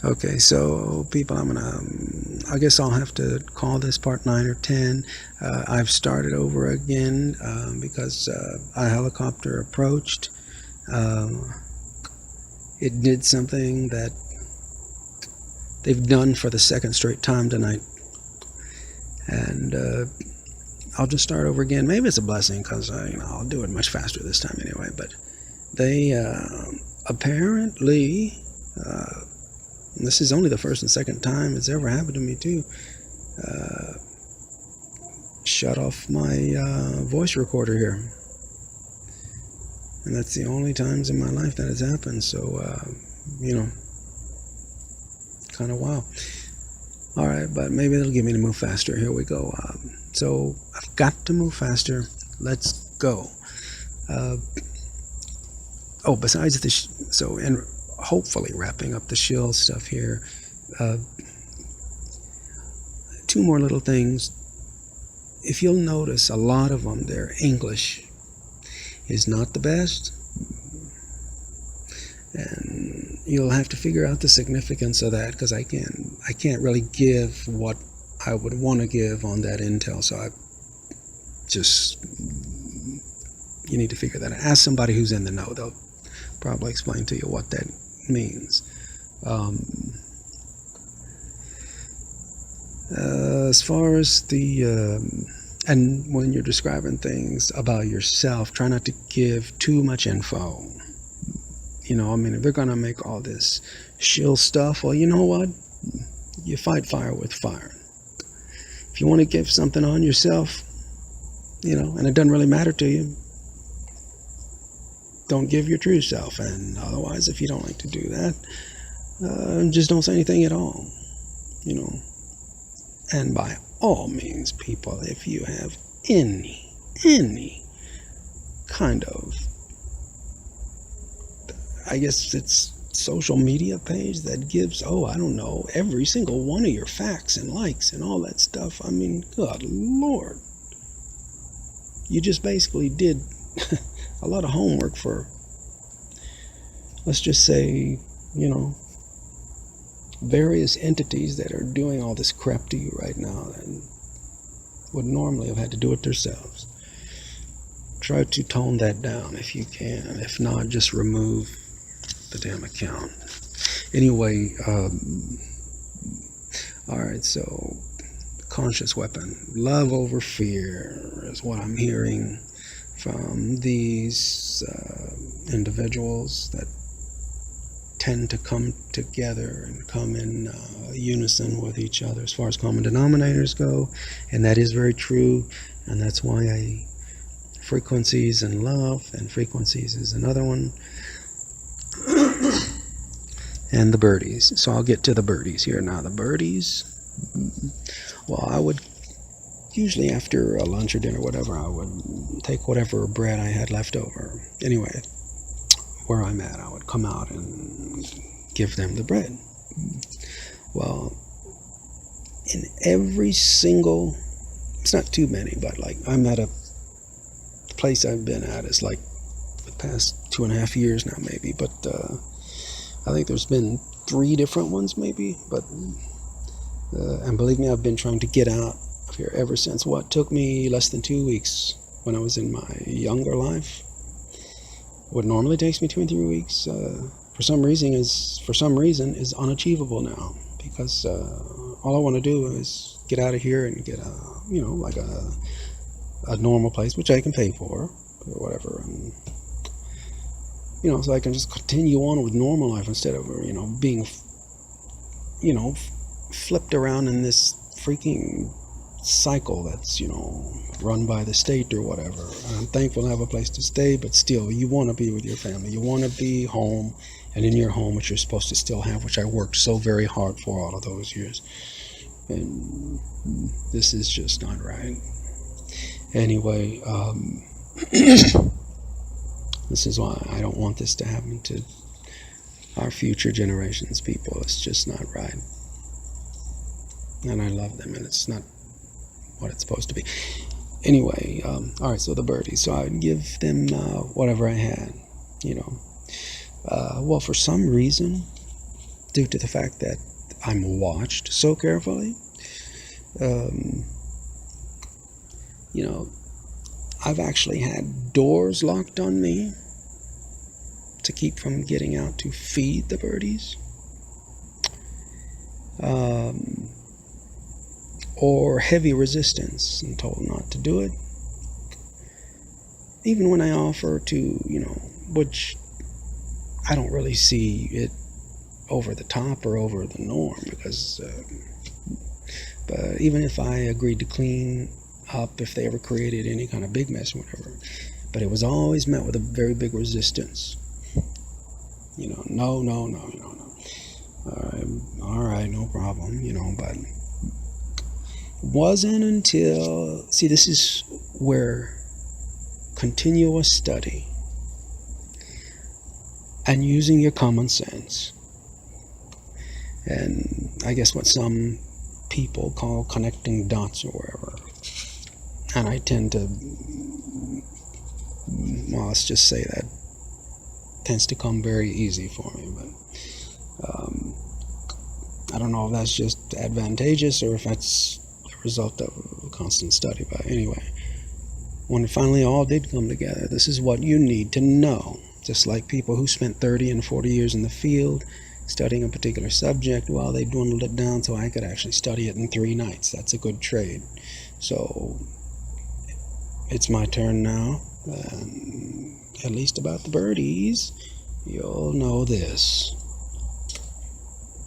Okay, so people, I guess I'll have to call this part 9 or 10. I've started over again because a helicopter approached. It did something that they've done for the second straight time tonight. And I'll just start over again. Maybe it's a blessing because I'll do it much faster this time anyway. But they apparently, this is only the first and second time it's ever happened to me too, shut off my voice recorder here. And that's the only times in my life that has happened. So, kind of wow. All right, but maybe it'll get me to move faster. Here we go. So I've got to move faster. Let's go. Besides this, and hopefully wrapping up the shield stuff here, two more little things. If you'll notice, a lot of them, their English is not the best, and you'll have to figure out the significance of that, because I can't really give what I would want to give on that intel. So you need to figure that out. Ask somebody who's in the know. They'll probably explain to you what that means. As far as and when you're describing things about yourself, try not to give too much info. If they're going to make all this shill stuff, well, you know what? You fight fire with fire. If you want to give something on yourself, and it doesn't really matter to you, don't give your true self. And otherwise, if you don't like to do that, just don't say anything at all. And by all means, people, if you have any kind of, I guess it's social media page that gives, every single one of your facts and likes and all that stuff. Good Lord. You just basically did a lot of homework for, let's just say, various entities that are doing all this crap to you right now and would normally have had to do it themselves. Try to tone that down if you can. If not, just remove the damn account. Anyway, alright, so conscious weapon. Love over fear is what I'm hearing from these individuals that tend to come together and come in unison with each other as far as common denominators go, and that is very true, and that's why frequencies and love, and frequencies is another one, and the birdies. So I'll get to the birdies here now. The birdies, well, I would usually after a lunch or dinner, whatever, I would take whatever bread I had left over. Anyway, where I'm at, I would come out and give them the bread. Well, in every single, it's not too many, but like I'm at a place I've been at, it's like the past 2.5 years now maybe, but I think there's been 3 different ones maybe, but and believe me, I've been trying to get out of here ever since. What took me less than 2 weeks when I was in my younger life, what normally takes me 2 and 3 weeks, for some reason is unachievable now, because all I want to do is get out of here and get a normal place, which I can pay for or whatever, and so I can just continue on with normal life instead of being flipped around in this freaking cycle that's run by the state or whatever. And I'm thankful to have a place to stay, but still, you want to be with your family. You want to be home, and in your home, which you're supposed to still have, which I worked so very hard for all of those years. And this is just not right. Anyway, this is why I don't want this to happen to our future generations, people. It's just not right. And I love them, and it's not what it's supposed to be. Anyway, all right, so the birdies. So I would give them whatever I had, well, for some reason, due to the fact that I'm watched so carefully. You know, I've actually had doors locked on me to keep from getting out to feed the birdies. Or heavy resistance and told not to do it. Even when I offer to, which I don't really see it over the top or over the norm, because but even if I agreed to clean up if they ever created any kind of big mess or whatever, but it was always met with a very big resistance. No. All right, no problem, but wasn't until, see, this is where continuous study and using your common sense, and I guess what some people call connecting dots or wherever, and I tend to, well, let's just say that tends to come very easy for me, but I don't know if that's just advantageous or if that's a result of constant study. But anyway, when it finally all did come together, this is what you need to know. Just like people who spent 30 and 40 years in the field studying a particular subject, well, they dwindled it down so I could actually study it in 3 nights. That's a good trade. So it's my turn now. At least about the birdies, you'll know this.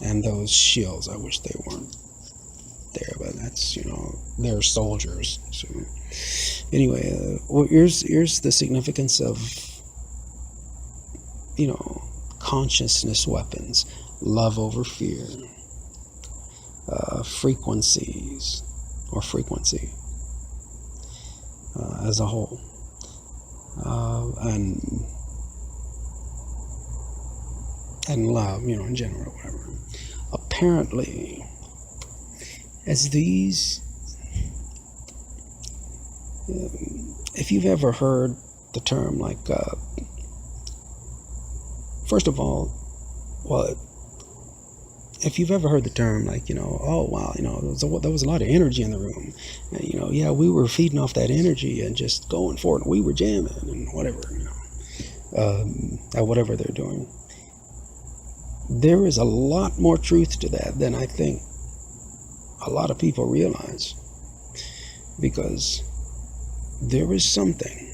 And those shills, I wish they weren't there, but that's, they're soldiers. So anyway, well, here's the significance of, consciousness weapons: love over fear, frequencies, or frequency as a whole, and love, in general, whatever. Apparently, as these, if you've ever heard the term, like, first of all, well, if you've ever heard the term, like, oh wow, there was a lot of energy in the room, and, yeah, we were feeding off that energy and just going for it, and we were jamming and whatever, at whatever they're doing. There is a lot more truth to that than I think a lot of people realize, because there is something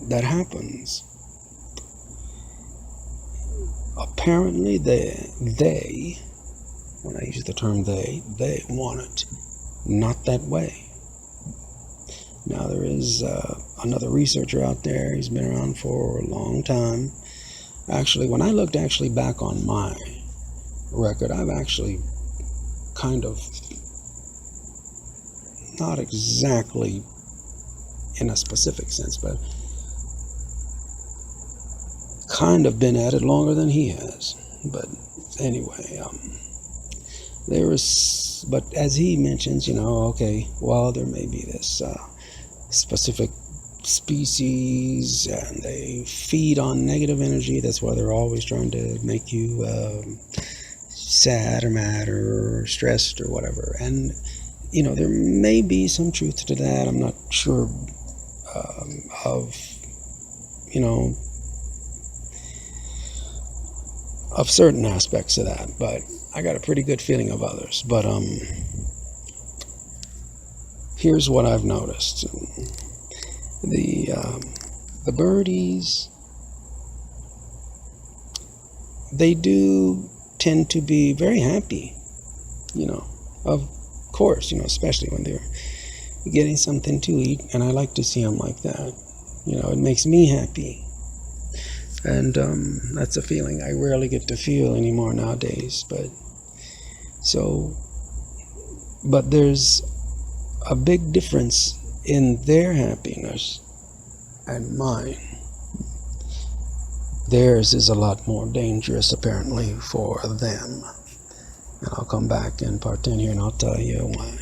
that happens. Apparently they, when I use the term they want it not that way. Now there is another researcher out there. He's been around for a long time. Actually, when I looked back on my record, I've actually kind of, not exactly in a specific sense, but kind of been at it longer than he has. But anyway, but as he mentions, okay, well, there may be this specific species and they feed on negative energy. That's why they're always trying to make you sad or mad or stressed or whatever. And there may be some truth to that. I'm not sure of certain aspects of that, but I got a pretty good feeling of others. But here's what I've noticed. The birdies, they do tend to be very happy, of course, especially when they're getting something to eat, and I like to see them like that. It makes me happy, and that's a feeling I rarely get to feel anymore nowadays. But there's a big difference in their happiness and mine. Theirs is a lot more dangerous, apparently, for them. And I'll come back in part 10 here and I'll tell you why.